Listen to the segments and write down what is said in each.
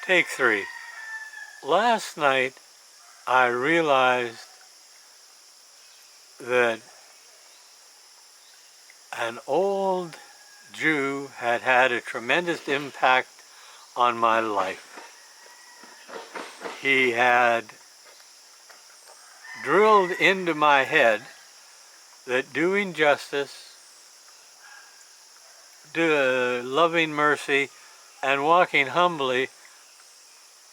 Take 3. Last night I realized that an old Jew had had a tremendous impact on my life. He had drilled into my head that doing justice, loving mercy, and walking humbly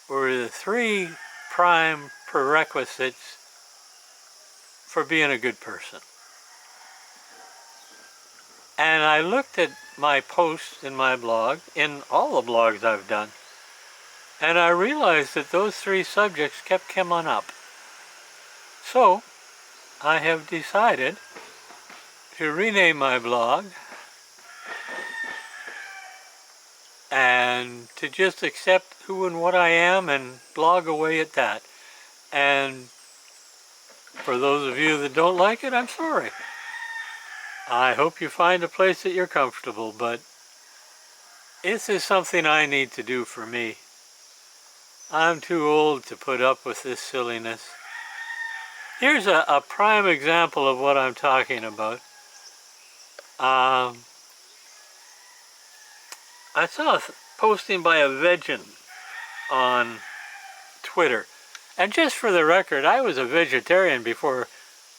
were the 3 prime prerequisites for being a good person. And I looked at my posts in my blog, in all the blogs I've done, and I realized that those 3 subjects kept coming up. So I have decided to rename my blog and to just accept who and what I am and blog away at that. And for those of you that don't like it, I'm sorry. I hope you find a place that you're comfortable, but this is something I need to do for me. I'm too old to put up with this silliness. Here's a prime example of what I'm talking about. I saw a posting by a vegan on Twitter. And just for the record, I was a vegetarian before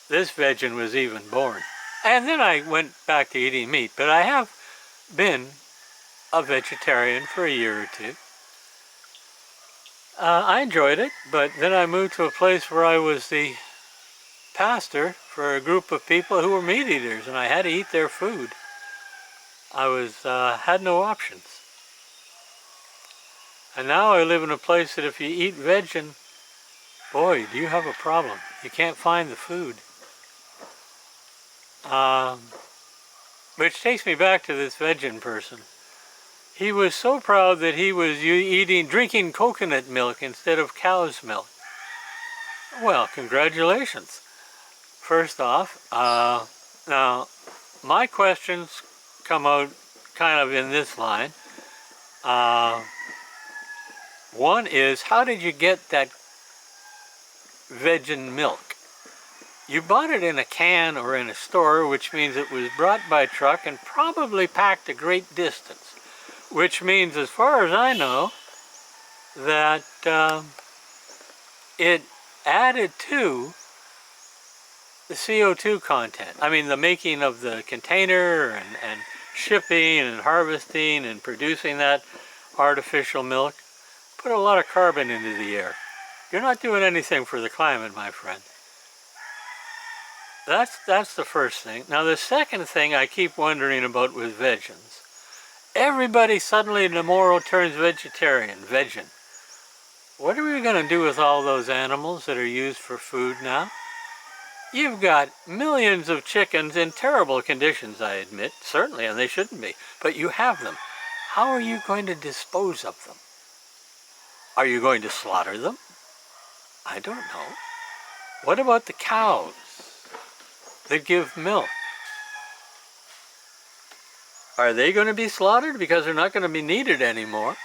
this vegan was even born. And then I went back to eating meat, but I have been a vegetarian for a year or 2. I enjoyed it, but then I moved to a place where I was the pastor for a group of people who were meat eaters, and I had to eat their food. I had no options. And now I live in a place that if you eat vegan, boy, do you have a problem. You can't find the food. Which takes me back to this vegan person. He was so proud that he was drinking coconut milk instead of cow's milk. Well, congratulations. First off, now my questions come out kind of in this line. One is, how did you get that vegan milk? You bought it in a can or in a store, which means it was brought by truck and probably packed a great distance, which means, as far as I know, that it added to the CO2 content. I mean, the making of the container and shipping and harvesting and producing that artificial milk put a lot of carbon into the air. You're not doing anything for the climate, my friend. That's the first thing. Now, the second thing I keep wondering about with vegans. Everybody suddenly tomorrow turns vegetarian, vegan. What are we going to do with all those animals that are used for food now? You've got millions of chickens in terrible conditions, I admit, certainly, and they shouldn't be, but you have them. How are you going to dispose of them? Are you going to slaughter them? I don't know. What about the cows that give milk? Are they going to be slaughtered because they're not going to be needed anymore?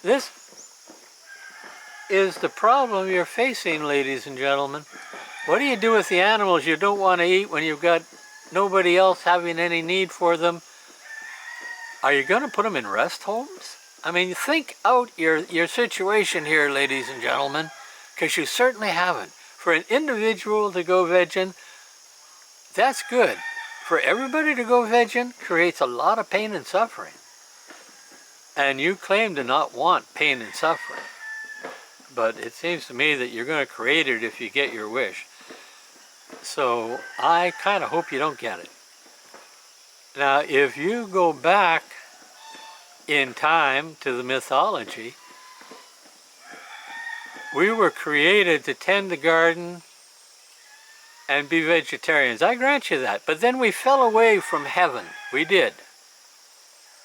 This is the problem you're facing, ladies and gentlemen. What do you do with the animals you don't want to eat when you've got nobody else having any need for them? Are you going to put them in rest homes? I mean, think out your situation here, ladies and gentlemen, because you certainly haven't. For an individual to go vegan, that's good. For everybody to go vegan creates a lot of pain and suffering. And you claim to not want pain and suffering. But it seems to me that you're going to create it if you get your wish. So I kind of hope you don't get it. Now, if you go back in time to the mythology, we were created to tend the garden and be vegetarians. I grant you that. But then we fell away from heaven. We did.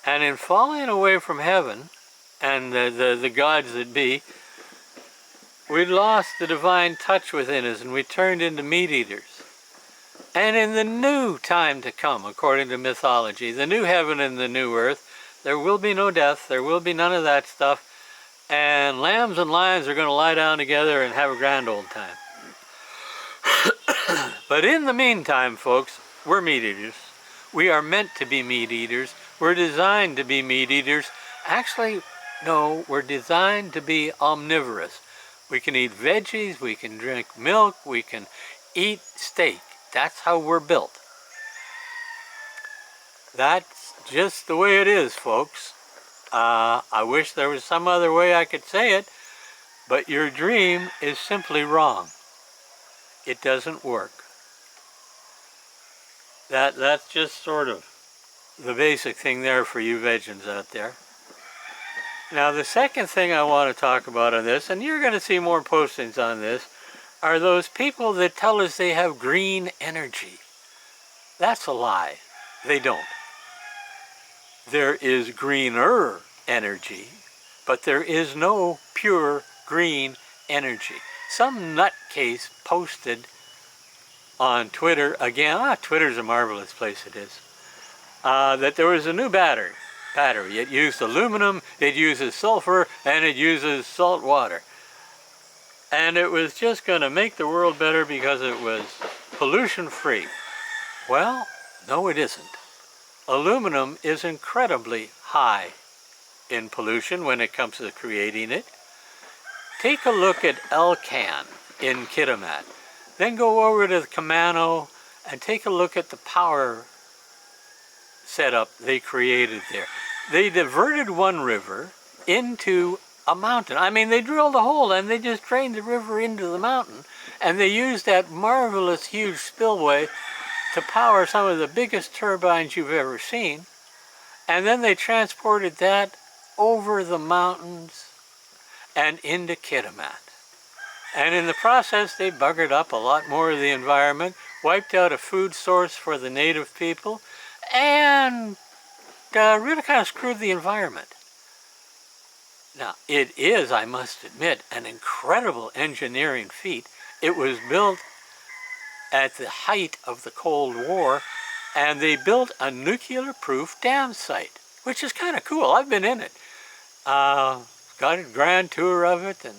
And in falling away from heaven and the gods that be, we lost the divine touch within us and we turned into meat eaters. And in the new time to come, according to mythology, the new heaven and the new earth, There will be no death. There will be none of that stuff. And lambs and lions are going to lie down together and have a grand old time. But in the meantime, folks, we're meat eaters. We are meant to be meat eaters. We're designed to be meat eaters. Actually, no, we're designed to be omnivorous. We can eat veggies, we can drink milk, we can eat steak. That's how we're built. That's just the way it is, folks. I wish there was some other way I could say it, but your dream is simply wrong. It doesn't work. That's just sort of the basic thing there for you vegans out there. Now the second thing I want to talk about on this, and you're going to see more postings on this, are those people that tell us they have green energy. That's a lie. They don't. There is greener energy, but there is no pure green energy. Some nutcase posted on Twitter, again, Twitter's a marvelous place it is, that there was a new battery. It used aluminum, it uses sulfur, and it uses salt water. And it was just going to make the world better because it was pollution-free. Well, no it isn't. Aluminum is incredibly high in pollution when it comes to creating it. Take a look at Elcan in Kitimat. Then go over to Camano and take a look at the power setup they created there. They diverted one river into a mountain. I mean, they drilled a hole and they just drained the river into the mountain, and they used that marvelous huge spillway to power some of the biggest turbines you've ever seen. And then they transported that over the mountains and into Kitimat. And in the process, they buggered up a lot more of the environment, wiped out a food source for the native people, and really kind of screwed the environment. Now, it is, I must admit, an incredible engineering feat. It was built at the height of the Cold War, and they built a nuclear-proof dam site, which is kind of cool. I've been in it. Got a grand tour of it, and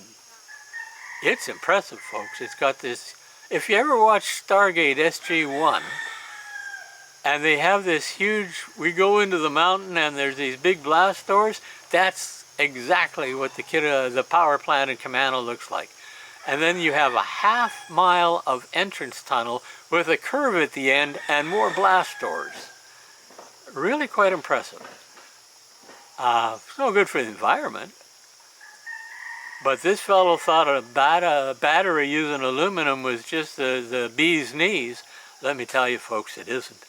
it's impressive, folks. It's got this, if you ever watch Stargate SG-1, and they have this huge, we go into the mountain and there's these big blast doors, that's exactly what the power plant in Camano looks like. And then you have a half-mile of entrance tunnel with a curve at the end and more blast doors. Really quite impressive. It's no good for the environment. But this fellow thought a battery using aluminum was just the bee's knees. Let me tell you, folks, it isn't.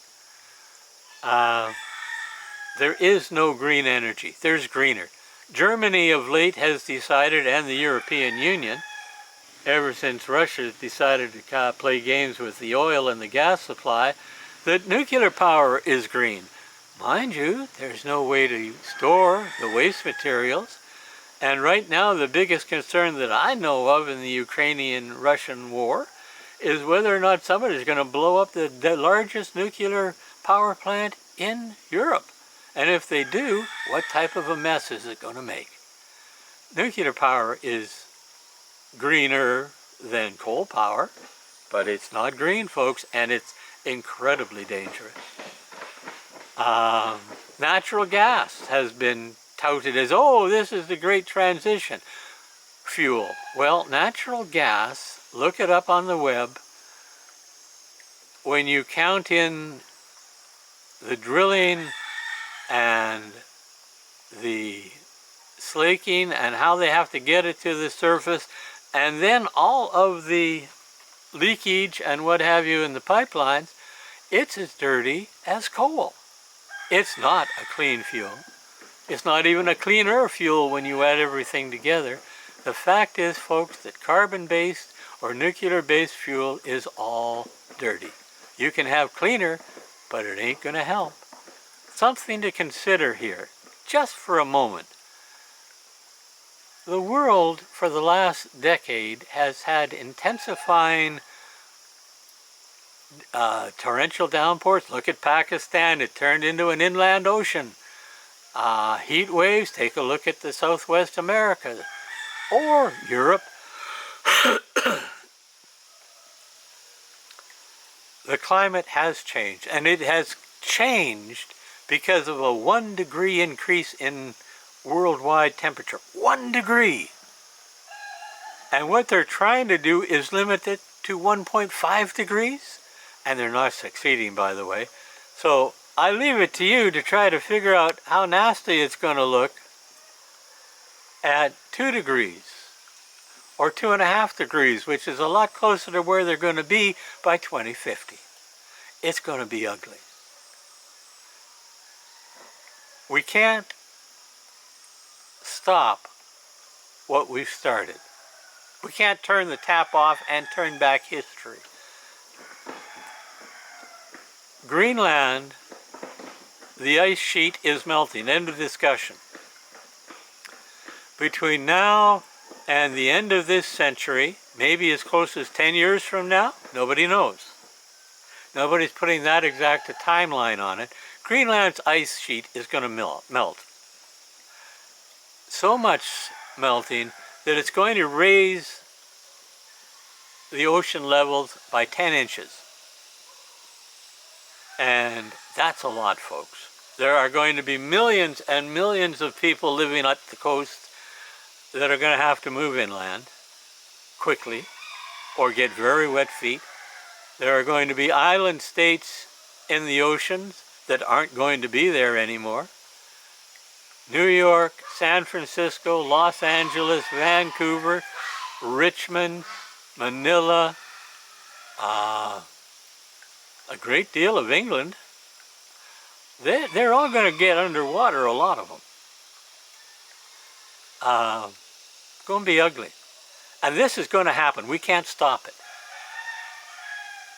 There is no green energy. There's greener. Germany of late has decided, and the European Union, ever since Russia decided to play games with the oil and the gas supply, that nuclear power is green. Mind you, there's no way to store the waste materials. And right now, the biggest concern that I know of in the Ukrainian-Russian war is whether or not somebody's going to blow up the largest nuclear power plant in Europe. And if they do, what type of a mess is it going to make? Nuclear power is greener than coal power, but it's not green, folks, and it's incredibly dangerous. Natural gas has been touted as, oh, this is the great transition fuel. Well, natural gas, look it up on the web, when you count in the drilling and the slaking and how they have to get it to the surface, and then all of the leakage and what have you in the pipelines, it's as dirty as coal. It's not a clean fuel. It's not even a cleaner fuel when you add everything together. The fact is, folks, that carbon-based or nuclear-based fuel is all dirty. You can have cleaner, but it ain't going to help. Something to consider here, just for a moment. The world, for the last decade, has had intensifying torrential downpours. Look at Pakistan, it turned into an inland ocean. heat waves, take a look at the Southwest America or Europe. The climate has changed, and it has changed because of a 1 degree increase in worldwide temperature. 1 degree! And what they're trying to do is limit it to 1.5 degrees, and they're not succeeding, by the way. So I leave it to you to try to figure out how nasty it's going to look at 2 degrees or 2.5 degrees, which is a lot closer to where they're going to be by 2050. It's going to be ugly. We can't stop what we've started. We can't turn the tap off and turn back history. Greenland, the ice sheet is melting. End of discussion. Between now and the end of this century, maybe as close as 10 years from now, nobody knows. Nobody's putting that exact a timeline on it. Greenland's ice sheet is going to melt. So much melting that it's going to raise the ocean levels by 10 inches. And that's a lot, folks. There are going to be millions and millions of people living at the coast that are going to have to move inland quickly or get very wet feet. There are going to be island states in the oceans that aren't going to be there anymore. New York, San Francisco, Los Angeles, Vancouver, Richmond, Manila, a great deal of England. They're all going to get underwater, a lot of them. It's going to be ugly. And this is going to happen. We can't stop it.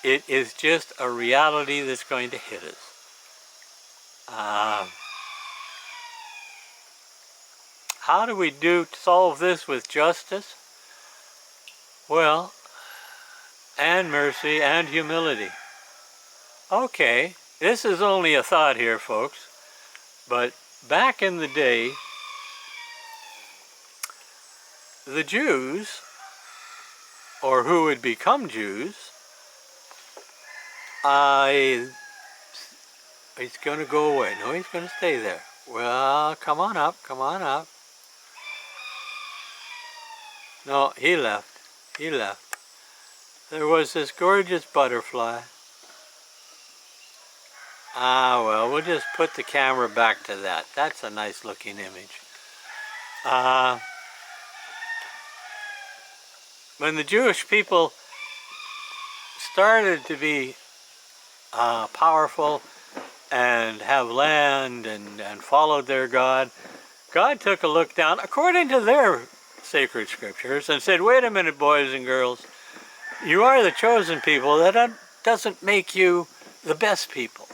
It is just a reality that's going to hit us. How do we solve this with justice? Well, and mercy and humility. Okay, this is only a thought here, folks, but back in the day, the Jews, or who would become Jews, he's going to go away. No, he's going to stay there. Well, come on up, come on up. No, he left. He left. There was this gorgeous butterfly. Well, we'll just put the camera back to that. That's a nice looking image. When the Jewish people started to be powerful and have land and followed their God, God took a look down according to their sacred scriptures and said, wait a minute, boys and girls, you are the chosen people. That doesn't make you the best people.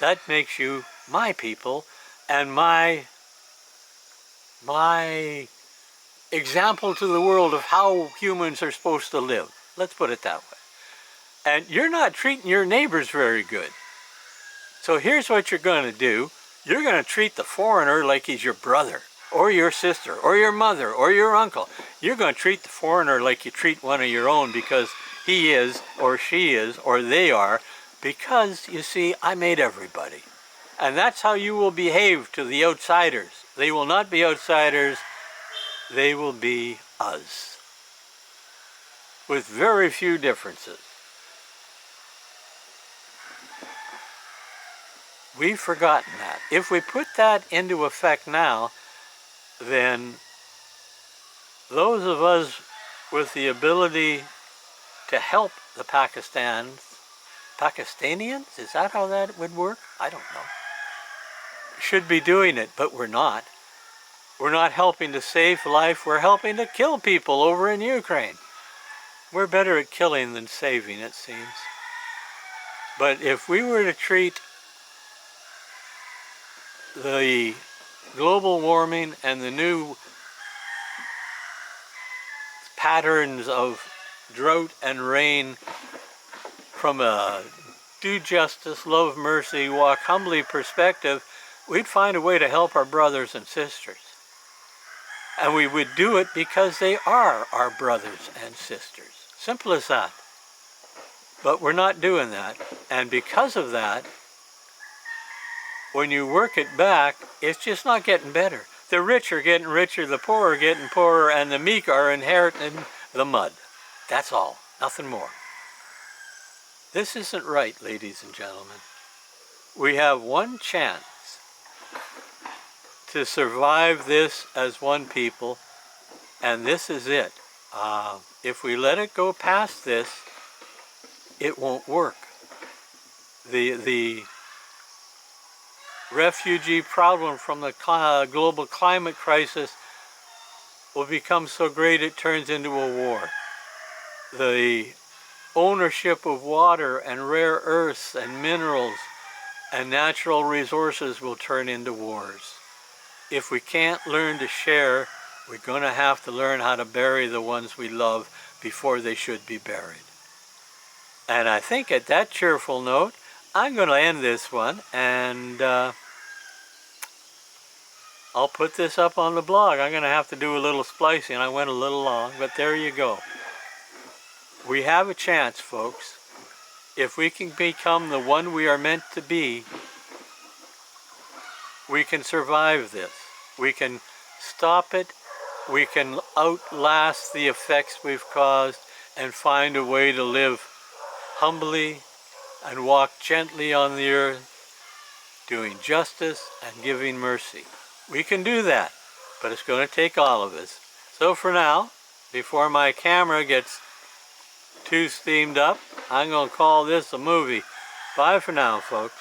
That makes you my people and my example to the world of how humans are supposed to live. Let's put it that way. And you're not treating your neighbors very good. So here's what you're going to do. You're going to treat the foreigner like he's your brother, or your sister, or your mother, or your uncle. You're going to treat the foreigner like you treat one of your own because he is, or she is, or they are, because, you see, I made everybody. And that's how you will behave to the outsiders. They will not be outsiders. They will be us, with very few differences. We've forgotten that. If we put that into effect now, then those of us with the ability to help the Pakistanians, is that how that would work? I don't know. Should be doing it, but we're not. We're not helping to save life, we're helping to kill people over in Ukraine. We're better at killing than saving, it seems. But if we were to treat the global warming and the new patterns of drought and rain from a do justice, love mercy, walk humbly perspective, we'd find a way to help our brothers and sisters. And we would do it because they are our brothers and sisters. Simple as that. But we're not doing that. And because of that, when you work it back, it's just not getting better. The rich are getting richer, the poor are getting poorer, and the meek are inheriting the mud. That's all. Nothing more. This isn't right, ladies and gentlemen. We have one chance to survive this as one people, and this is it. If we let it go past this, it won't work. The refugee problem from the global climate crisis will become so great it turns into a war. The ownership of water and rare earths and minerals and natural resources will turn into wars. If we can't learn to share, we're going to have to learn how to bury the ones we love before they should be buried. And I think at that cheerful note, I'm going to end this one, and I'll put this up on the blog. I'm going to have to do a little splicing. I went a little long, but there you go. We have a chance, folks. If we can become the one we are meant to be, we can survive this. We can stop it. We can outlast the effects we've caused and find a way to live humbly and walk gently on the earth, doing justice and giving mercy. We can do that, but it's going to take all of us. So for now, before my camera gets too steamed up, I'm going to call this a movie. Bye for now, folks.